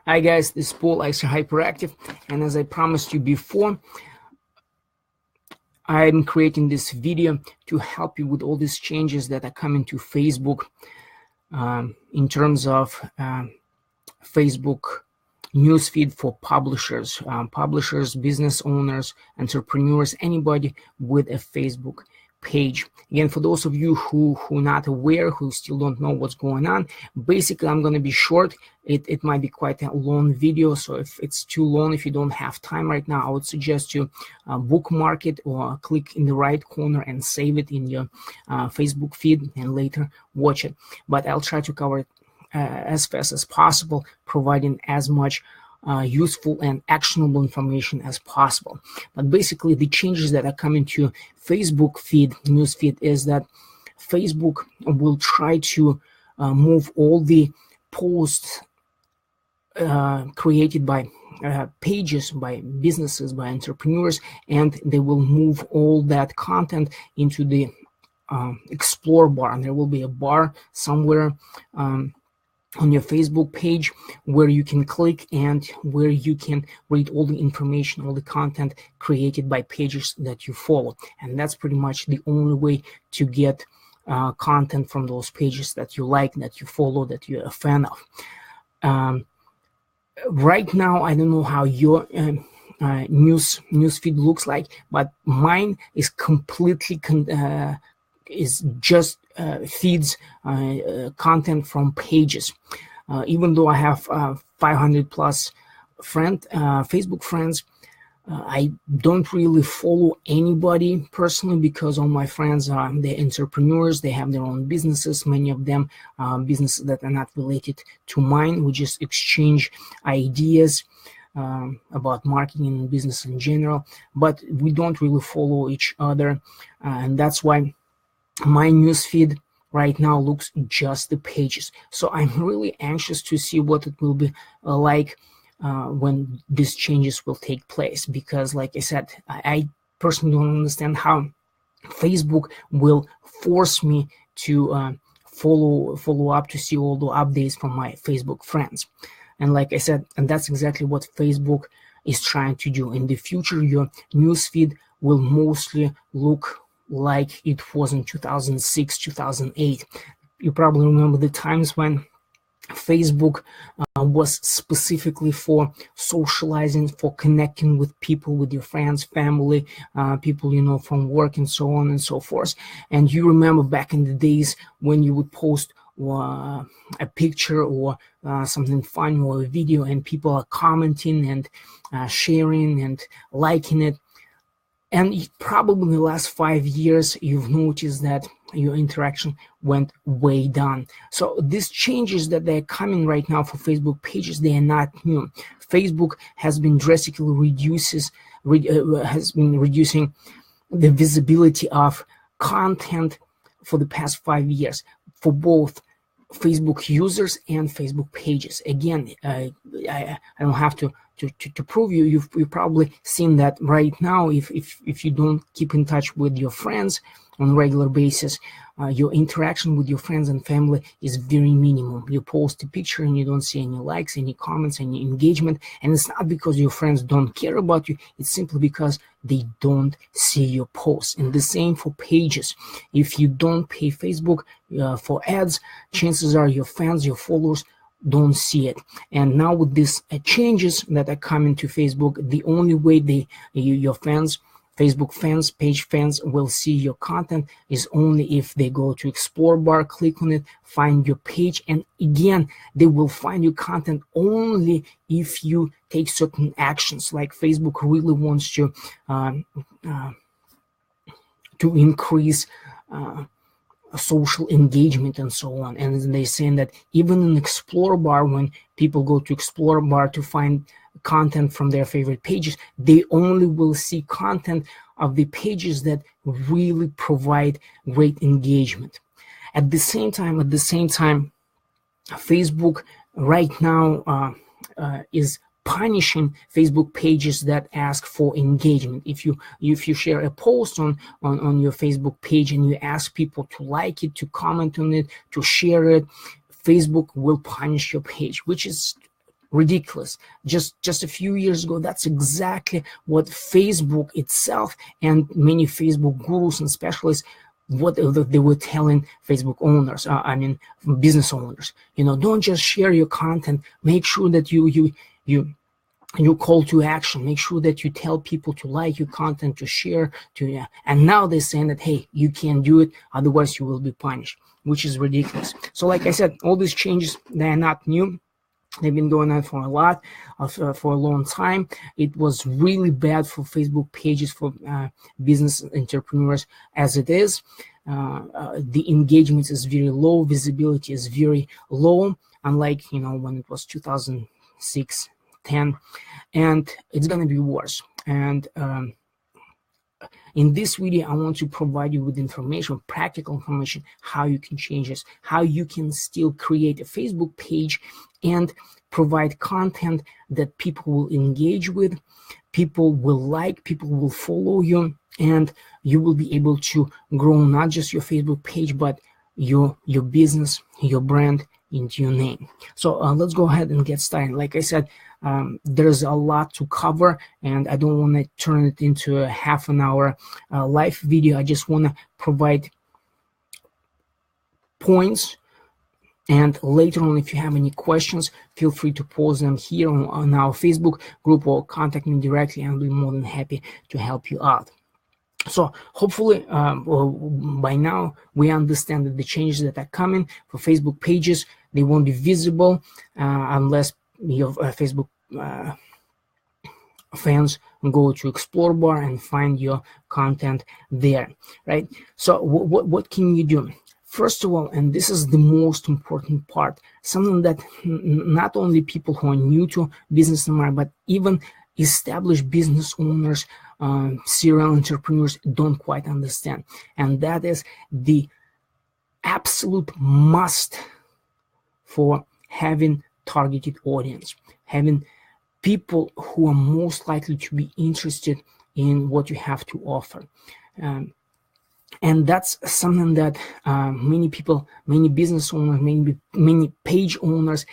Hi guys, this is Paul, Extra Hyperactive, and as I promised you before, I'm creating this video to help you with all these changes that are coming to Facebook in terms of Facebook newsfeed for publishers, business owners, entrepreneurs, anybody with a Facebook page. Again, for those of you who not aware, who still don't know what's going on, basically I'm going to be short. It might be quite a long video, so if it's too long, if you don't have time right now, I would suggest you bookmark it or click in the right corner and save it in your Facebook feed and later watch it. But I'll try to cover it as fast as possible, providing as much useful and actionable information as possible. But basically, the changes that are coming to Facebook news feed, is that Facebook will try to move all the posts created by pages, by businesses, by entrepreneurs, and they will move all that content into the explore bar. And there will be a bar somewhere on your Facebook page where you can click and where you can read all the information, all the content created by pages that you follow. And that's pretty much the only way to get content from those pages that you like, that you follow, that you're a fan of. Right now, I don't know how your news feed looks like, but mine is completely is just feeds content from pages. Even though I have 500 plus Facebook friends, I don't really follow anybody personally, because all my friends are they're entrepreneurs. They have their own businesses, many of them businesses that are not related to mine. We just exchange ideas about marketing and business in general, but we don't really follow each other, and that's why my newsfeed right now looks just the pages. So I'm really anxious to see what it will be like when these changes will take place, because like I said, I personally don't understand how Facebook will force me to follow up to see all the updates from my Facebook friends. And like I said, and that's exactly what Facebook is trying to do. In the future, your newsfeed will mostly look like it was in 2006, 2008. You probably remember the times when Facebook was specifically for socializing, for connecting with people, with your friends, family, people from work, and so on and so forth. And you remember back in the days when you would post a picture or something fun or a video, and people are commenting and sharing and liking it. And probably in the last 5 years, you've noticed that your interaction went way down. So these changes that they're coming right now for Facebook pages, they are not new. Facebook has been drastically reducing the visibility of content for the past 5 years for both Facebook users and Facebook pages. Again, I don't have to prove you've probably seen that right now. If you don't keep in touch with your friends on a regular basis, your interaction with your friends and family is very minimum. You post a picture and you don't see any likes, any comments, any engagement, and it's not because your friends don't care about you, it's simply because they don't see your posts. And the same for pages. If you don't pay Facebook for ads, chances are your fans, your followers don't see it. And now with these changes that are coming to Facebook, the only way your fans, Facebook fans, page fans will see your content is only if they go to explore bar, click on it, find your page, and again, they will find your content only if you take certain actions. Like Facebook really wants to increase social engagement and so on. And they're saying that even in explore bar, when people go to explore bar to find content from their favorite pages, they only will see content of the pages that really provide great engagement. At the same time, Facebook right now is punishing Facebook pages that ask for engagement. If you share a post on your Facebook page and you ask people to like it, to comment on it, to share it, Facebook will punish your page, which is ridiculous. Just a few years ago, that's exactly what Facebook itself and many Facebook gurus and specialists, what they were telling Facebook owners, business owners. Don't just share your content. Make sure that you call to action. Make sure that you tell people to like your content, to share, and now they're saying that, hey, you can't do it, otherwise you will be punished, which is ridiculous. So like I said, all these changes, they're not new. They've been going on for a long time. It was really bad for Facebook pages, for business entrepreneurs as it is. The engagement is very low, visibility is very low, unlike when it was 2006, 10, and it's gonna be worse. And in this video, I want to provide you with information, practical information, how you can change this, how you can still create a Facebook page and provide content that people will engage with, people will like, people will follow you, and you will be able to grow not just your Facebook page, but your business, your brand, into your name. So let's go ahead and get started. Like I said, there's a lot to cover, and I don't want to turn it into a half an hour live video. I just want to provide points, and later on, if you have any questions, feel free to post them here on our Facebook group or contact me directly. I'll be more than happy to help you out. So hopefully by now we understand that the changes that are coming for Facebook pages, they won't be visible unless your Facebook fans go to Explore bar and find your content there, right? So what can you do? First of all, and this is the most important part, something that not only people who are new to business environment, but even established business owners, serial entrepreneurs don't quite understand, and that is the absolute must for having targeted audience, having people who are most likely to be interested in what you have to offer. And that's something that many people, many business owners, many page owners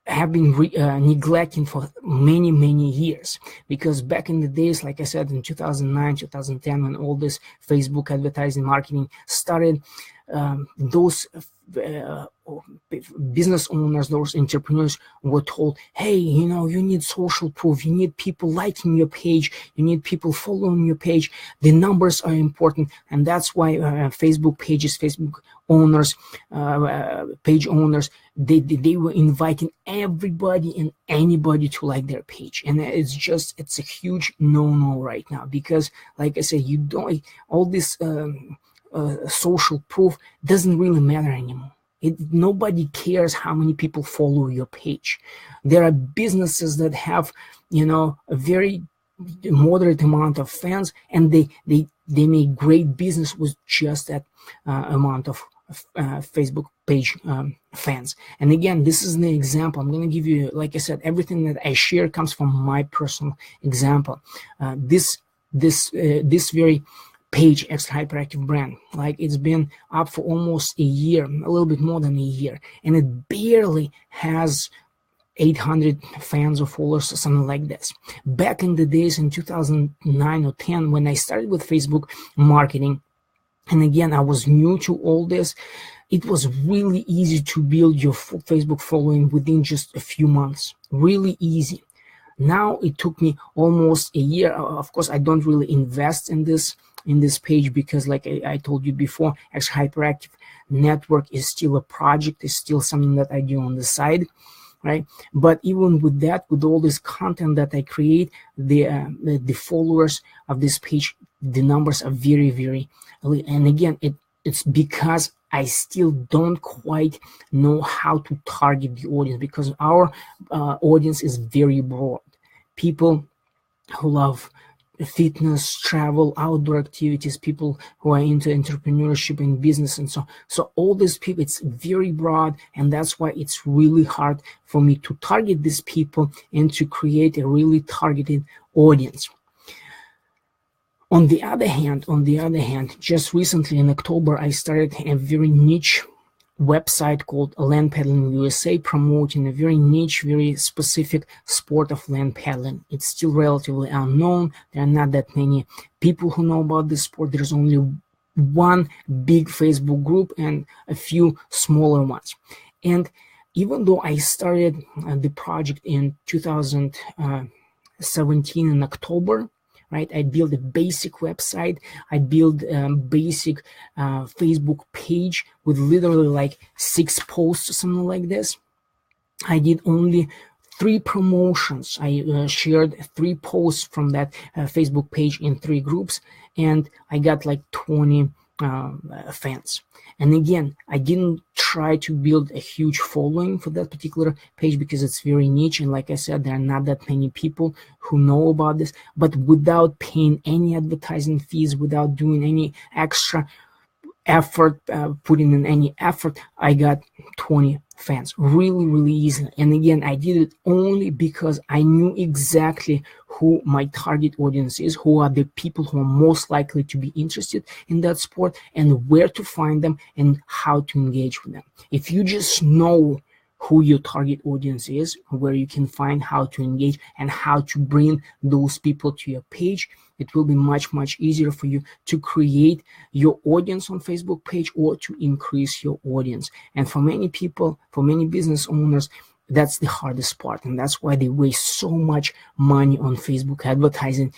have been neglecting for many years, because back in the days, like I said, in 2009, 2010, when all this Facebook advertising marketing started, those business owners, those entrepreneurs were told, hey, you need social proof, you need people liking your page, you need people following your page, the numbers are important. And that's why Facebook pages, Facebook owners, page owners, they were inviting everybody and anybody to like their page. And it's a huge no-no right now, because like I said, all this social proof doesn't really matter anymore. Nobody cares how many people follow your page. There are businesses that have, a very moderate amount of fans, and they make great business with just that amount of Facebook page fans. And again, this is an example. I'm going to give you, like I said, everything that I share comes from my personal example. This very page, Extra Hyperactive Brand, like, it's been up for almost a year, a little bit more than a year, and it barely has 800 fans or followers or something like this. Back in the days in 2009 or 10, when I started with Facebook marketing, and again, I was new to all this, it was really easy to build your Facebook following within just a few months. Really easy. Now it took me almost a year. Of course, I don't really invest in this page, because like I told you before, Extra Hyperactive Network is still a project, is still something that I do on the side, right? But even with that, with all this content that I create, the followers of this page, the numbers are very, and again, it's because I still don't quite know how to target the audience, because our audience is very broad. People who love fitness, travel, outdoor activities, people who are into entrepreneurship and business, and so all these people, it's very broad, and that's why it's really hard for me to target these people and to create a really targeted audience. On the other hand, just recently in October, I started a very niche website called Land Paddling USA, promoting a very niche, very specific sport of land paddling. It's still relatively unknown. There are not that many people who know about this sport. There's only one big Facebook group and a few smaller ones. And even though I started the project in 2017 in October, right? I built a basic website. I built a basic Facebook page with literally like 6 posts or something like this. I did only 3 promotions. I shared 3 posts from that Facebook page in 3 groups, and I got like 20 fans. And again, I didn't try to build a huge following for that particular page because it's very niche, and like I said, there are not that many people who know about this. But without paying any advertising fees, without doing any extra effort, putting in any effort, I got 20 fans really easily. And again, I did it only because I knew exactly who my target audience is, who are the people who are most likely to be interested in that sport, and where to find them and how to engage with them. If you just know who your target audience is, where you can find how to engage and how to bring those people to your page, it will be much easier for you to create your audience on Facebook page or to increase your audience. And for many people, for many business owners, that's the hardest part, and that's why they waste so much money on Facebook advertising,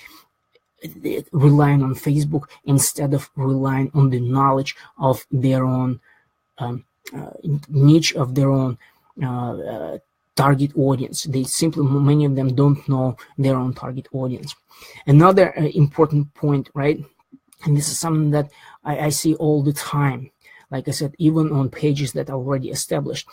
relying on Facebook instead of relying on the knowledge of their own niche, of their own target audience. They simply, many of them don't know their own target audience. Another important point, right? And this is something that I see all the time. Like I said, even on pages that are already established,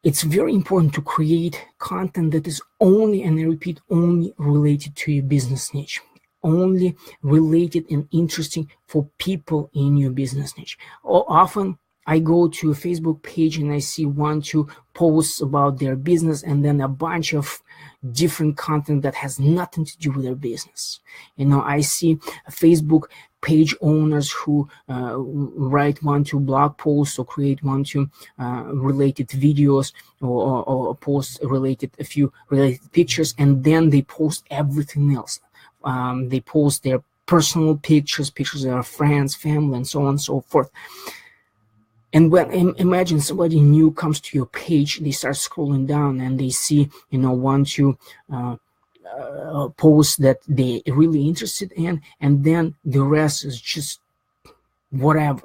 it's very important to create content that is only, and I repeat, only related to your business niche, only related and interesting for people in your business niche. Often I go to a Facebook page and I see 1-2 posts about their business and then a bunch of different content that has nothing to do with their business. I see Facebook page owners who write 1-2 blog posts or create 1-2 related videos or post a few related pictures, and then they post everything else. They post their personal pictures of their friends, family, and so on and so forth. And when, imagine somebody new comes to your page, they start scrolling down and they see, 1-2 posts that they're really interested in, and then the rest is just whatever.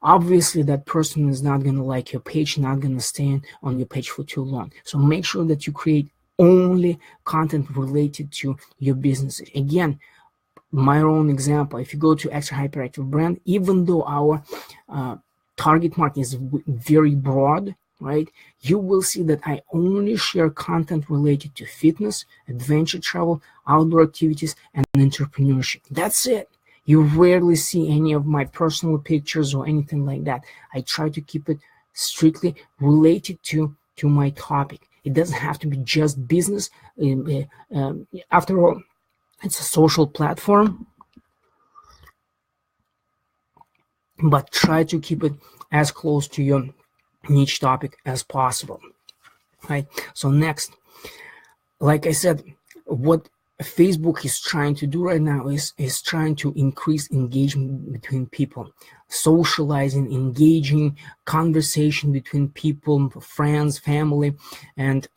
Obviously, that person is not going to like your page, not going to stay on your page for too long. So make sure that you create only content related to your business. Again, my own example, if you go to Extra Hyperactive Brand, even though our target market is very broad, right? You will see that I only share content related to fitness, adventure travel, outdoor activities, and entrepreneurship. That's it. You rarely see any of my personal pictures or anything like that. I try to keep it strictly related to my topic. It doesn't have to be just business. After all, it's a social platform, but try to keep it as close to your niche topic as possible, right? So next, like I said, what Facebook is trying to do right now is trying to increase engagement between people, socializing, engaging, conversation between people, friends, family, and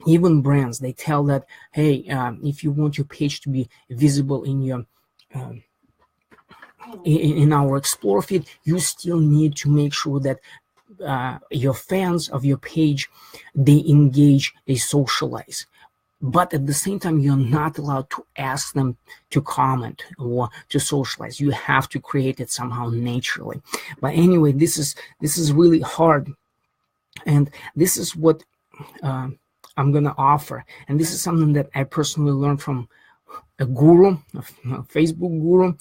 even brands. They tell that, hey, if you want your page to be visible in your in our Explore feed, you still need to make sure that your fans of your page, they engage, they socialize. But at the same time, you're not allowed to ask them to comment or to socialize. You have to create it somehow naturally. But anyway, this is really hard, and this is what I'm gonna offer. And this is something that I personally learned from a guru, a Facebook guru.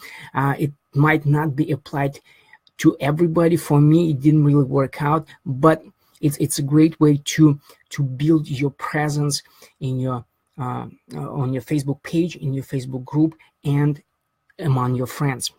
It might not be applied to everybody. For me, it didn't really work out, but it's a great way to build your presence in your on your Facebook page, in your Facebook group, and among your friends.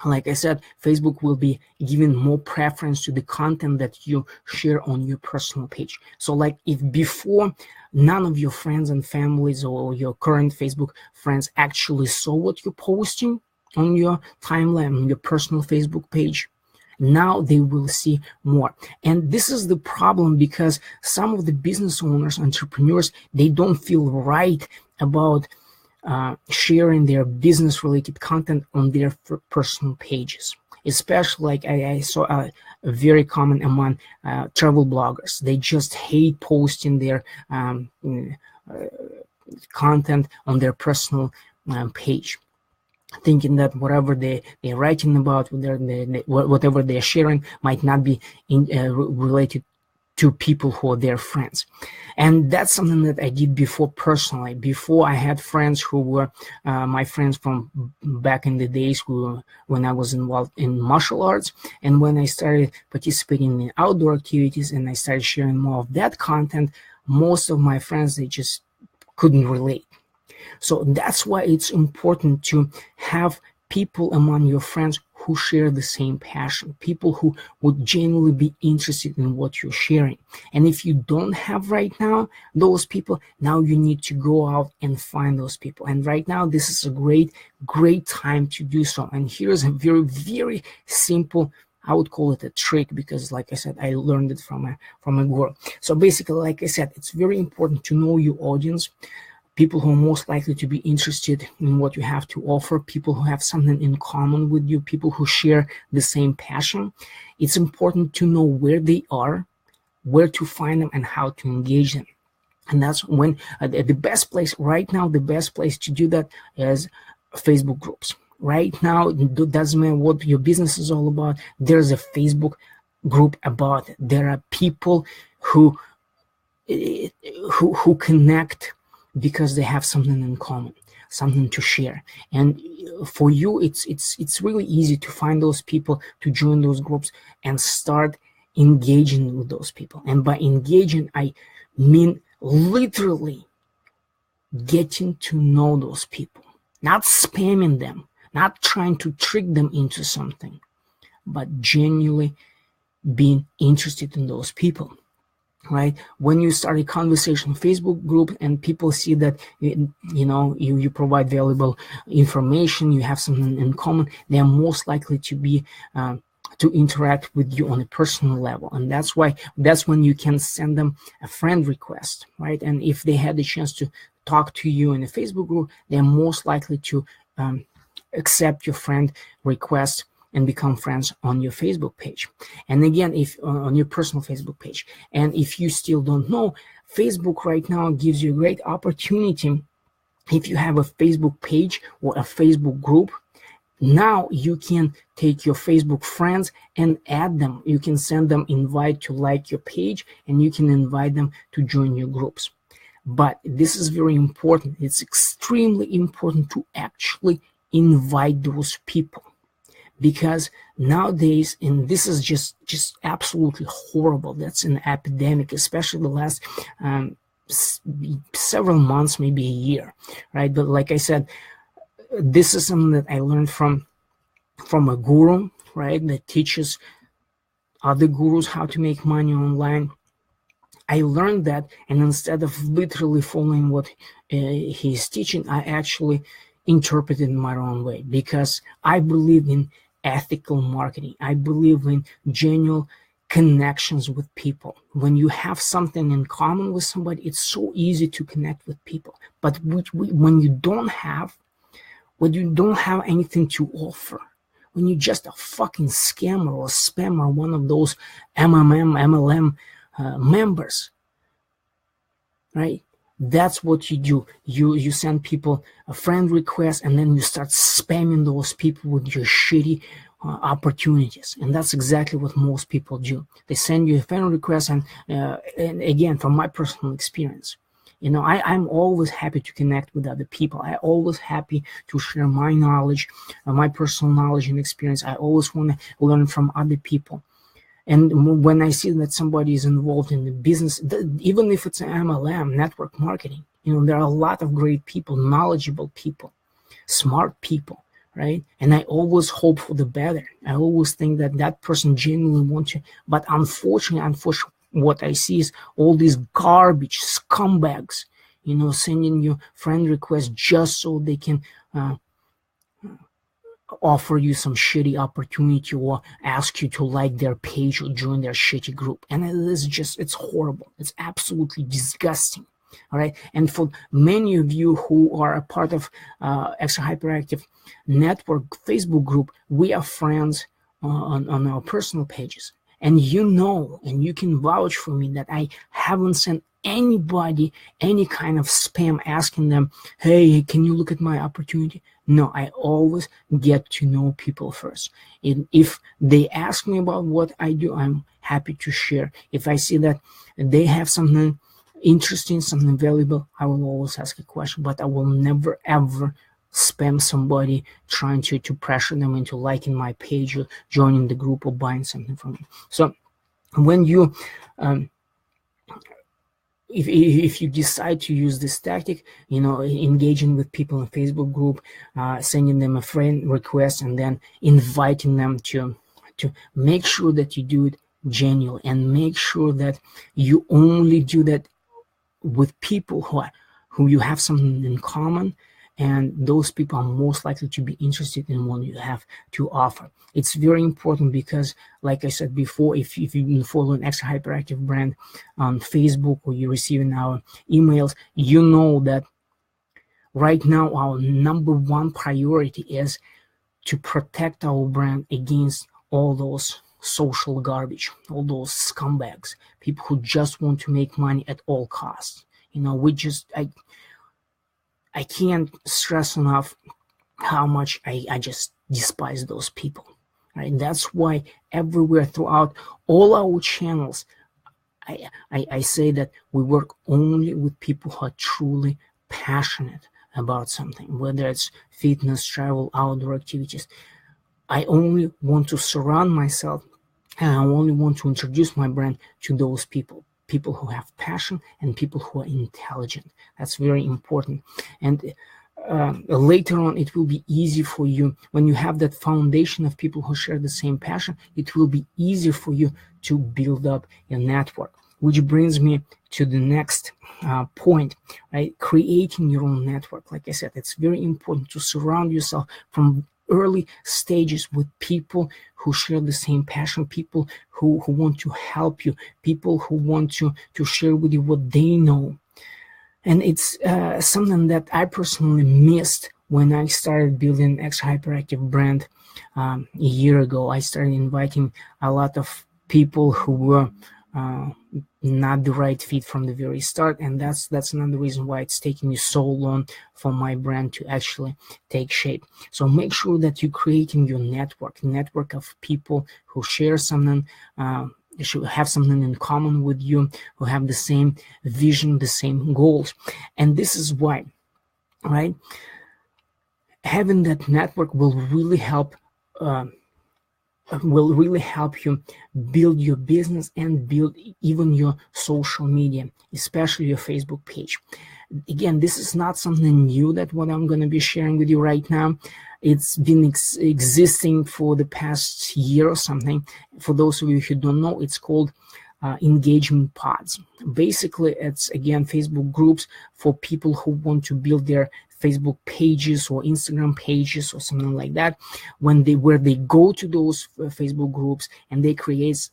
Like I said, Facebook will be giving more preference to the content that you share on your personal page. So like if before none of your friends and families or your current Facebook friends actually saw what you're posting on your timeline, on your personal Facebook page, now they will see more. And this is the problem, because some of the business owners, entrepreneurs, they don't feel right about sharing their business related content on their personal pages. Especially like I saw very common among travel bloggers. They just hate posting their content on their personal page, thinking that whatever they're writing about, whatever they're sharing might not be related to people who are their friends. And that's something that I did before personally. Before, I had friends who were my friends from back in the days when I was involved in martial arts. And when I started participating in outdoor activities and I started sharing more of that content, most of my friends, they just couldn't relate. So that's why it's important to have people among your friends who share the same passion, people who would genuinely be interested in what you're sharing. And if you don't have right now those people, now you need to go out and find those people. And right now, this is a great time to do so. And here's a very simple, I would call it a trick, because like I said, I learned it from a guru. So basically, like I said, it's very important to know your audience, people who are most likely to be interested in what you have to offer, people who have something in common with you, people who share the same passion. It's important to know where they are, where to find them, and how to engage them. And that's when the best place right now, the best place to do that is Facebook groups. Right now, it doesn't matter what your business is all about, there's a Facebook group about it. There are people who connect because they have something in common, something to share. And for you, it's really easy to find those people, to join those groups and start engaging with those people. And by engaging, I mean literally getting to know those people, not spamming them, not trying to trick them into something, but genuinely being interested in those people. Right? When you start a conversation Facebook group and people see that you provide valuable information, you have something in common, they are most likely to be to interact with you on a personal level. And that's when you can send them a friend request, right? And if they had the chance to talk to you in a Facebook group, they're most likely to accept your friend request and become friends on your Facebook page. And again, if on your personal Facebook page. And if you still don't know, Facebook right now gives you a great opportunity. If you have a Facebook page or a Facebook group, now you can take your Facebook friends and add them. You can send them invite to like your page, and you can invite them to join your groups. But this is very important. It's extremely important to actually invite those people. Because nowadays, and this is just absolutely horrible, that's an epidemic, especially the last several months, maybe a year, right? But like I said, this is something that I learned from a guru, right, that teaches other gurus how to make money online. I learned that, and instead of literally following what he's teaching, I actually interpret it in my own way, because I believe in ethical marketing. I believe in genuine connections with people. When you have something in common with somebody, it's so easy to connect with people. But when you don't have anything to offer, when you're just a fucking scammer or spammer, one of those MLM members, right? That's what you do. You send people a friend request, and then you start spamming those people with your shitty opportunities. And that's exactly what most people do. They send you a friend request, and again, from my personal experience, I'm always happy to connect with other people. I'm always happy to share my knowledge, my personal knowledge and experience. I always want to learn from other people. And when I see that somebody is involved in the business, even if it's an MLM, network marketing, there are a lot of great people, knowledgeable people, smart people right? And I always hope for the better. I always think that that person genuinely wants to, but unfortunately, what I see is all these garbage scumbags, sending you friend requests just so they can offer you some shitty opportunity or ask you to like their page or join their shitty group. And it's horrible. It's absolutely disgusting. All right. And for many of you who are a part of Extra Hyperactive Network Facebook group, we are friends on our personal pages. And and you can vouch for me that I haven't sent anybody any kind of spam asking them, hey, can you look at my opportunity? No, I always get to know people first. And if they ask me about what I do, I'm happy to share. If I see that they have something interesting, something valuable, I will always ask a question, but I will never ever spam somebody trying to pressure them into liking my page or joining the group or buying something from me. So when you if you decide to use this tactic, engaging with people in Facebook group, sending them a friend request, and then inviting them to make sure that you do it genuinely, and make sure that you only do that with people who you have something in common, and those people are most likely to be interested in what you have to offer. It's very important because, like I said before, if you've been following Extra Hyperactive brand on Facebook or you're receiving our emails, you know that right now our number one priority is to protect our brand against all those social garbage, all those scumbags, people who just want to make money at all costs. I can't stress enough how much I just despise those people. Right? That's why everywhere throughout all our channels, I say that we work only with people who are truly passionate about something, whether it's fitness, travel, outdoor activities. I only want to surround myself, and I only want to introduce my brand to those people who have passion and people who are intelligent. That's very important. And later on, it will be easy for you when you have that foundation of people who share the same passion. It will be easier for you to build up your network, which brings me to the next point, right? Creating your own network. Like I said, it's very important to surround yourself from early stages with people who share the same passion, people who want to help you, people who want to share with you what they know. And it's something that I personally missed when I started building Extra Hyperactive brand a year ago. I started inviting a lot of people who were not the right fit from the very start, and that's another reason why it's taking me so long for my brand to actually take shape. So make sure that you're creating your network of people who share something, should have something in common with you, who have the same vision, the same goals. And this is why, right, having that network will really help you build your business and build even your social media, especially your Facebook page. Again, this is not something new, that what I'm going to be sharing with you right now. It's been existing for the past year or something. For those of you who don't know, it's called engagement pods. Basically, it's, again, Facebook groups for people who want to build their Facebook pages or Instagram pages or something like that, where they go to those Facebook groups and they create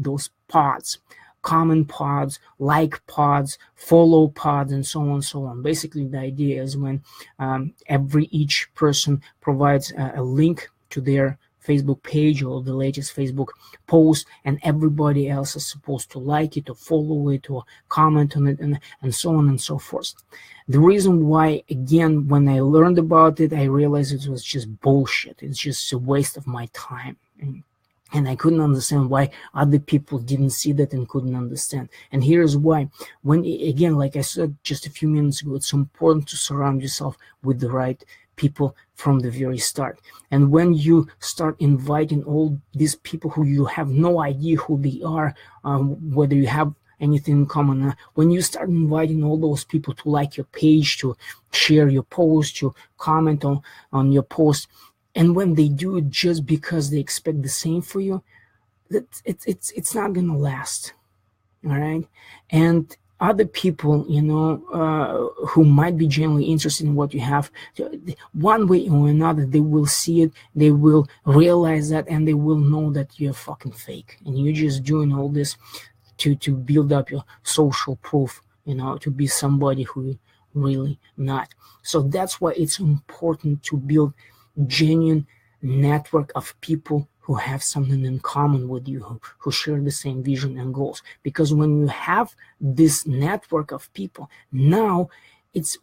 those pods, comment pods, like pods, follow pods, and so on and so on. Basically, the idea is when each person provides a link to their Facebook page or the latest Facebook post, and everybody else is supposed to like it or follow it or comment on it, and so on and so forth. The reason why, again, when I learned about it, I realized it was just bullshit. It's just a waste of my time. And I couldn't understand why other people didn't see that and couldn't understand. And here's why. When, again, like I said just a few minutes ago, it's important to surround yourself with the right people from the very start. And when you start inviting all these people who you have no idea who they are, whether you have anything in common. When you start inviting all those people to like your page, to share your post, to comment on your post, and when they do it just because they expect the same for you, it's not gonna last. All right. And other people, who might be genuinely interested in what you have, one way or another, they will see it, they will realize that, and they will know that you're fucking fake and you're just doing all this to build up your social proof, to be somebody who you're really not. So that's why it's important to build genuine network of people who have something in common with you, who share the same vision and goals. Because when you have this network of people, now it's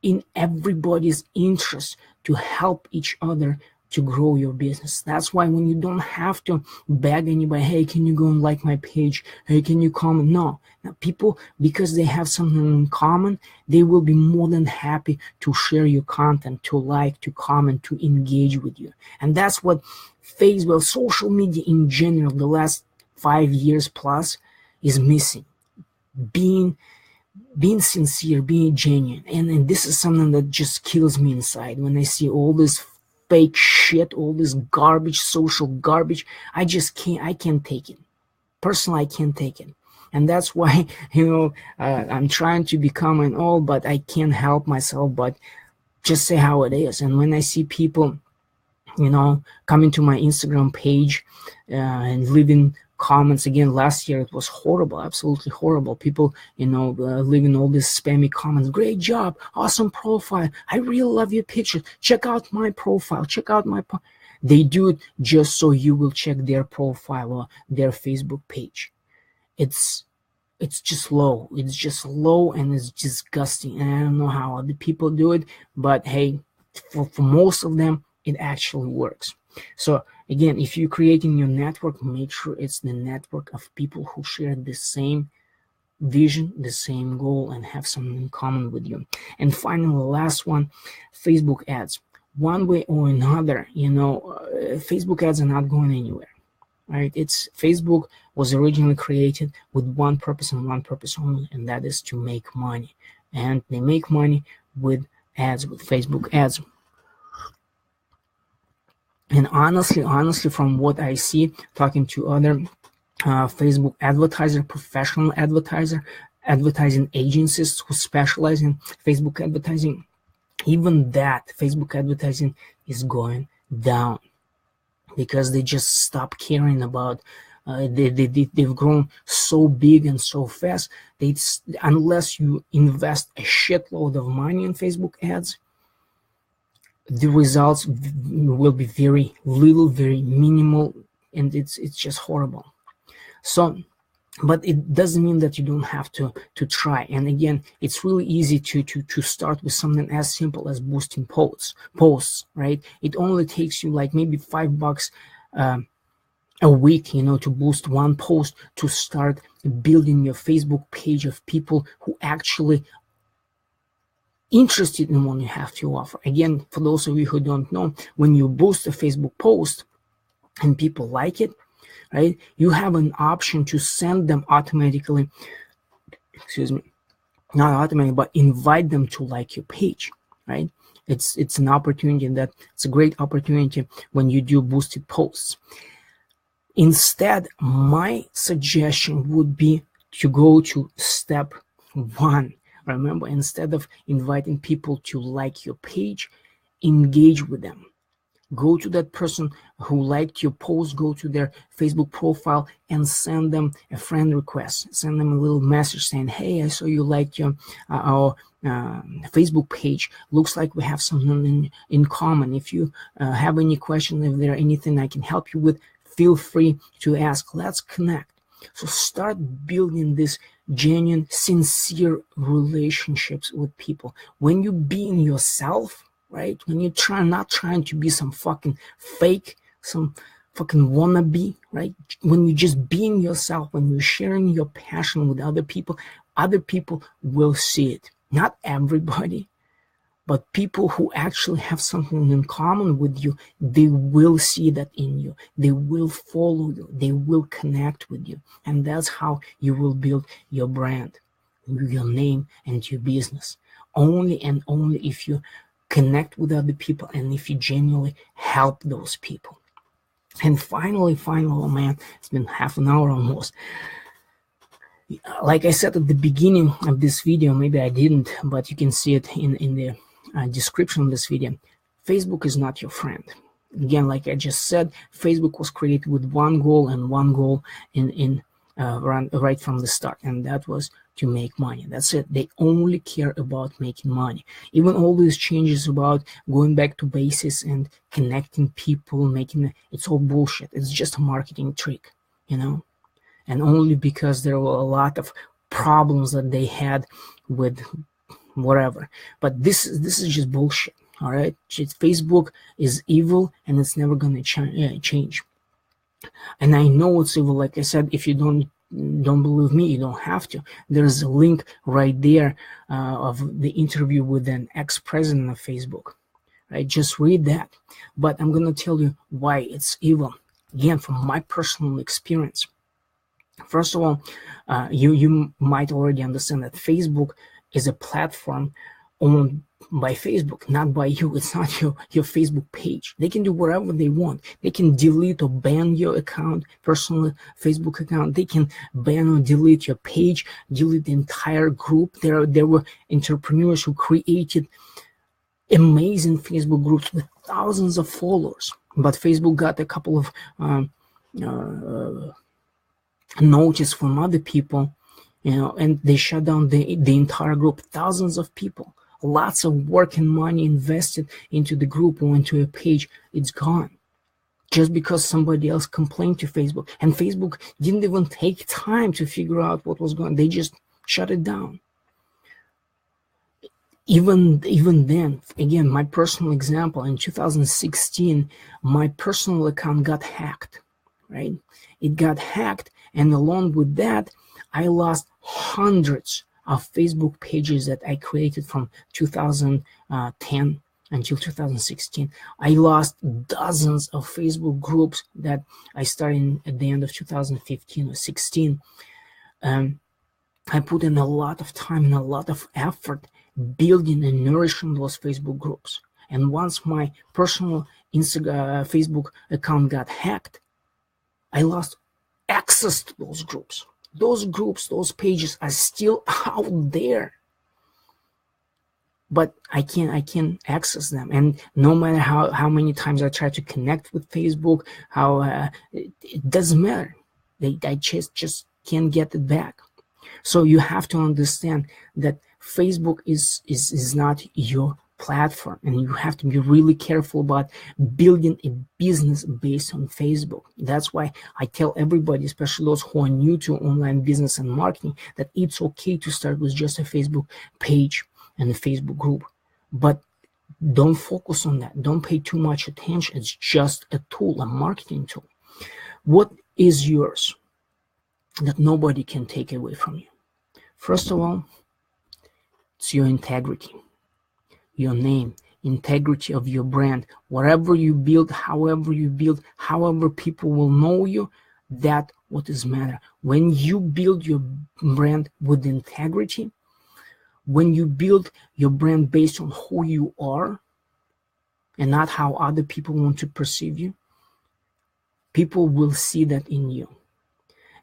in everybody's interest to help each other to grow your business. That's why when you don't have to beg anybody, hey, can you go and like my page? Hey, can you comment? No. Now, people, because they have something in common, they will be more than happy to share your content, to like, to comment, to engage with you. And that's what Facebook, social media in general, the last 5 years plus, is missing. Being sincere, being genuine. And this is something that just kills me inside when I see all this fake shit, all this garbage, social garbage. I can't take it. Personally, I can't take it. And that's why, I'm trying to become an all, but I can't help myself but just say how it is. And when I see people, coming to my Instagram page and leaving comments, again, last year it was horrible, absolutely horrible. People, leaving all these spammy comments. Great job, awesome profile. I really love your pictures. Check out my profile. Check out my. They do it just so you will check their profile or their Facebook page. It's just low. It's just low and it's disgusting. And I don't know how other people do it, but hey, for most of them, it actually works. So again, if you're creating your network, make sure it's the network of people who share the same vision, the same goal, and have something in common with you. And finally, the last one, Facebook ads. One way or another, Facebook ads are not going anywhere. Right? Facebook was originally created with one purpose and one purpose only, and that is to make money. And they make money with ads, with Facebook ads. And honestly, from what I see, talking to other Facebook professional advertising agencies who specialize in Facebook advertising, even that Facebook advertising is going down because they just stop caring about. They've grown so big and so fast. Unless you invest a shitload of money in Facebook ads, the results will be very little, very minimal, and it's just horrible. So, but it doesn't mean that you don't have to try. And again, it's really easy to start with something as simple as boosting posts, right? It only takes you like maybe $5 a week, to boost one post, to start building your Facebook page of people who actually interested in what you have to offer. Again, for those of you who don't know, when you boost a Facebook post and people like it, right, you have an option to send them automatically, not automatically, but invite them to like your page, right? It's an opportunity it's a great opportunity when you do boosted posts. Instead, my suggestion would be to go to step 1. Remember, instead of inviting people to like your page, engage with them. Go to that person who liked your post, go to their Facebook profile and send them a friend request. Send them a little message saying, hey, I saw you liked our Facebook page. Looks like we have something in common. If you have any questions, if there anything I can help you with, feel free to ask. Let's connect. So start building this genuine, sincere relationships with people. When you being yourself, right? When you're not trying to be some fucking fake, some fucking wannabe, right? When you're just being yourself, when you're sharing your passion with other people will see it. Not everybody, But people who actually have something in common with you, they will see that in you. They will follow you. They will connect with you. And that's how you will build your brand, your name, and your business. Only and only if you connect with other people and if you genuinely help those people. And finally, oh man, it's been half an hour almost. Like I said at the beginning of this video, maybe I didn't, but you can see it in the description of this video. Facebook is not your friend. Again, like I just said, Facebook was created with one goal and one goal right from the start, and that was to make money. That's it. They only care about making money. Even all these changes about going back to basics and connecting people, it's all bullshit. It's just a marketing trick, you know? And only because there were a lot of problems that they had with whatever. But this is just bullshit. All right, Facebook is evil, and it's never gonna change. And I know it's evil. Like I said, if you don't believe me, you don't have to. There's a link right there of the interview with an ex-president of Facebook. Right, just read that. But I'm gonna tell you why it's evil. Again, from my personal experience. First of all, you might already understand that Facebook is a platform owned by Facebook, not by you. It's not your Facebook page. They can do whatever they want. They can delete or ban your account, personal Facebook account. They can ban or delete your page, delete the entire group. There were entrepreneurs who created amazing Facebook groups with thousands of followers. But Facebook got a couple of notice from other people, and they shut down the entire group. Thousands of people, lots of work and money invested into the group or into a page, it's gone just because somebody else complained to Facebook. And Facebook didn't even take time to figure out what was going on. They just shut it down. Even then, again, my personal example, in 2016, my personal account got hacked, right? It got hacked, and along with that, I lost hundreds of Facebook pages that I created from 2010 until 2016. I lost dozens of Facebook groups that I started at the end of 2015 or 16. I put in a lot of time and a lot of effort building and nourishing those Facebook groups. And once my personal Facebook account got hacked, I lost access to those groups. Those groups, those pages are still out there, but I can't access them. And no matter how many times I try to connect with Facebook, it doesn't matter. I just can't get it back. So you have to understand that Facebook is not your platform, and you have to be really careful about building a business based on Facebook. That's why I tell everybody, especially those who are new to online business and marketing, that it's okay to start with just a Facebook page and a Facebook group, but don't focus on that. Don't pay too much attention. It's just a tool, a marketing tool. What is yours that nobody can take away from you? First of all, it's your integrity, your name, integrity of your brand. Whatever you build, however people will know you, that's what is matter. When you build your brand with integrity, when you build your brand based on who you are and not how other people want to perceive you, people will see that in you.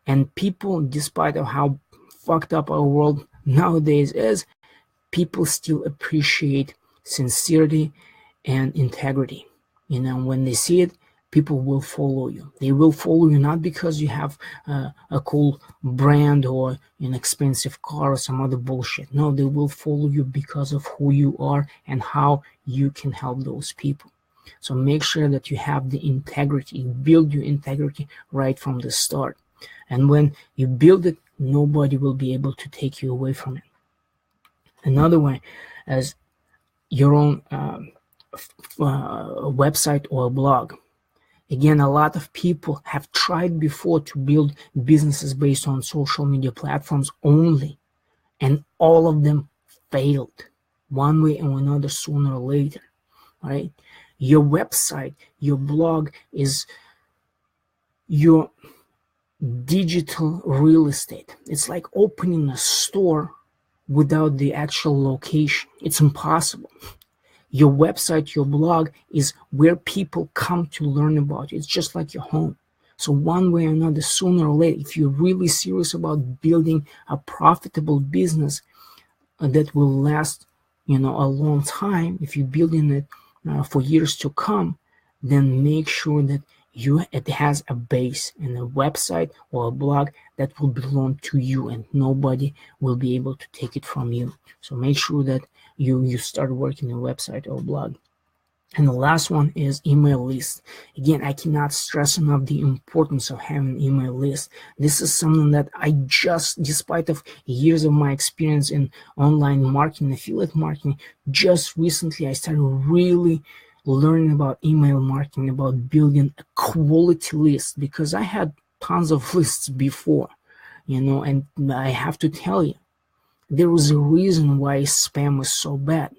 And people, despite of how fucked up our world nowadays is, people still appreciate sincerity and integrity. When they see it, people will follow you. They will follow you not because you have a cool brand or an expensive car or some other bullshit. No, they will follow you because of who you are and how you can help those people. So make sure that you have the integrity. Build your integrity right from the start. And when you build it, nobody will be able to take you away from it. Another way is your own website or blog. Again, a lot of people have tried before to build businesses based on social media platforms only, and all of them failed. one way or another, sooner or later, right? Your website, your blog is your digital real estate. It's like opening a store without the actual location. It's impossible. Your website, your blog is where people come to learn about you. It's just like your home. So one way or another, sooner or later, if you're really serious about building a profitable business that will last, a long time, if you're building it for years to come, then make sure that it has a base and a website or a blog that will belong to you, and nobody will be able to take it from you. So make sure that you start working a website or blog. And the last one is email list. Again, I cannot stress enough the importance of having an email list. This is something that I just, despite of years of my experience in online marketing, affiliate marketing, just recently I started really learning about email marketing, about building a quality list, because I had tons of lists before, and I have to tell you, there is a reason why spam is so bad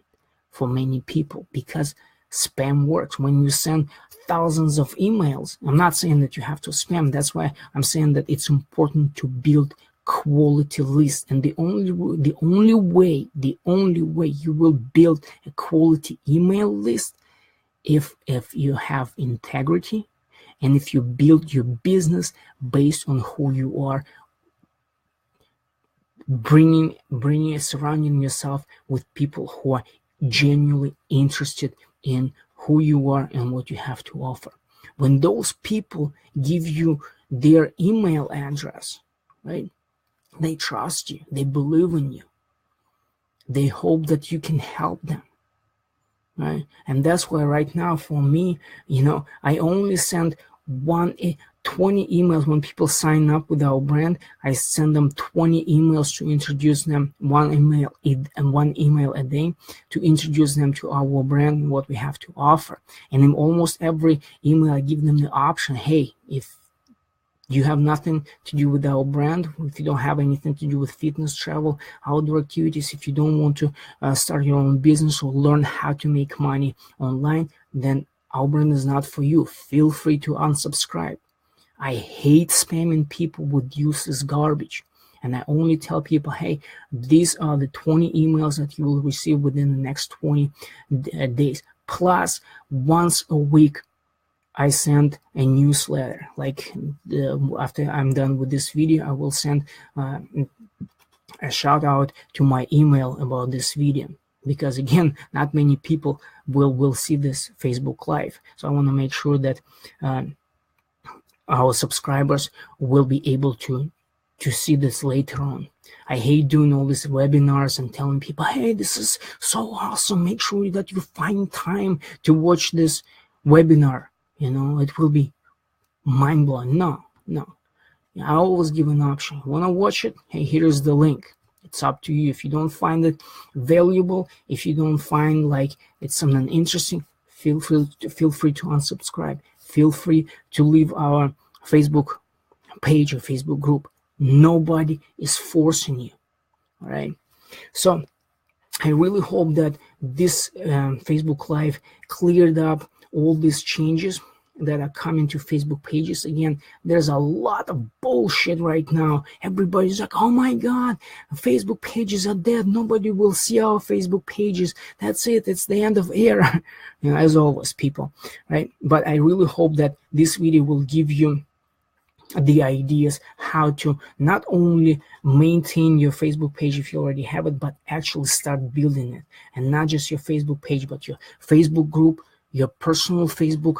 for many people, because spam works. When you send thousands of emails, I'm not saying that you have to spam. That's why I'm saying that it's important to build quality lists. And the only way you will build a quality email list if you have integrity, and if you build your business based on who you are, surrounding yourself with people who are genuinely interested in who you are and what you have to offer. When those people give you their email address, right, they trust you, they believe in you, they hope that you can help them, right? And that's why right now for me, I only send 20 emails when people sign up with our brand. I send them 20 emails to introduce them, one email a day to introduce them to our brand and what we have to offer. And in almost every email, I give them the option, hey, if you have nothing to do with our brand, if you don't have anything to do with fitness, travel, outdoor activities, if you don't want to start your own business or learn how to make money online, then our brand is not for you. Feel free to unsubscribe. I hate spamming people with useless garbage. And I only tell people, hey, these are the 20 emails that you will receive within the next 20 days. Plus, once a week, I send a newsletter. Like after I'm done with this video, I will send a shout out to my email about this video. Because again, not many people will see this Facebook Live. So I want to make sure that our subscribers will be able to see this later on. I hate doing all these webinars and telling people, hey, this is so awesome. Make sure that you find time to watch this webinar. It will be mind-blowing. No. I always give an option. You want to watch it? Hey, here's the link. It's up to you. If you don't find it valuable, if you don't find like it's something interesting, feel free to unsubscribe. Feel free to leave our Facebook page or Facebook group. Nobody is forcing you. All right. So I really hope that this Facebook Live cleared up all these changes that are coming to Facebook pages. Again, there's a lot of bullshit right now. Everybody's like, oh my God, Facebook pages are dead. Nobody will see our Facebook pages. That's it. It's the end of era. As always, people, right? But I really hope that this video will give you the ideas how to not only maintain your Facebook page if you already have it, but actually start building it. And not just your Facebook page, but your Facebook group, your personal Facebook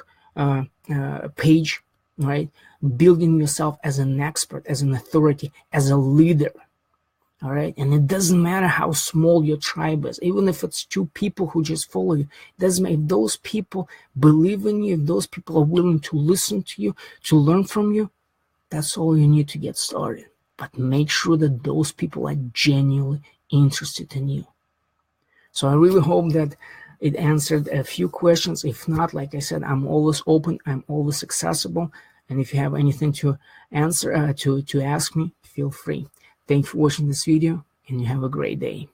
page, right? Building yourself as an expert, as an authority, as a leader, all right? And it doesn't matter how small your tribe is, even if it's 2 people who just follow you. It doesn't matter. If those people believe in you, if those people are willing to listen to you, to learn from you, that's all you need to get started. But make sure that those people are genuinely interested in you. So I really hope that it answered a few questions. If not, like I said, I'm always open. I'm always accessible. And if you have anything to answer, to ask me, feel free. Thanks for watching this video, and you have a great day.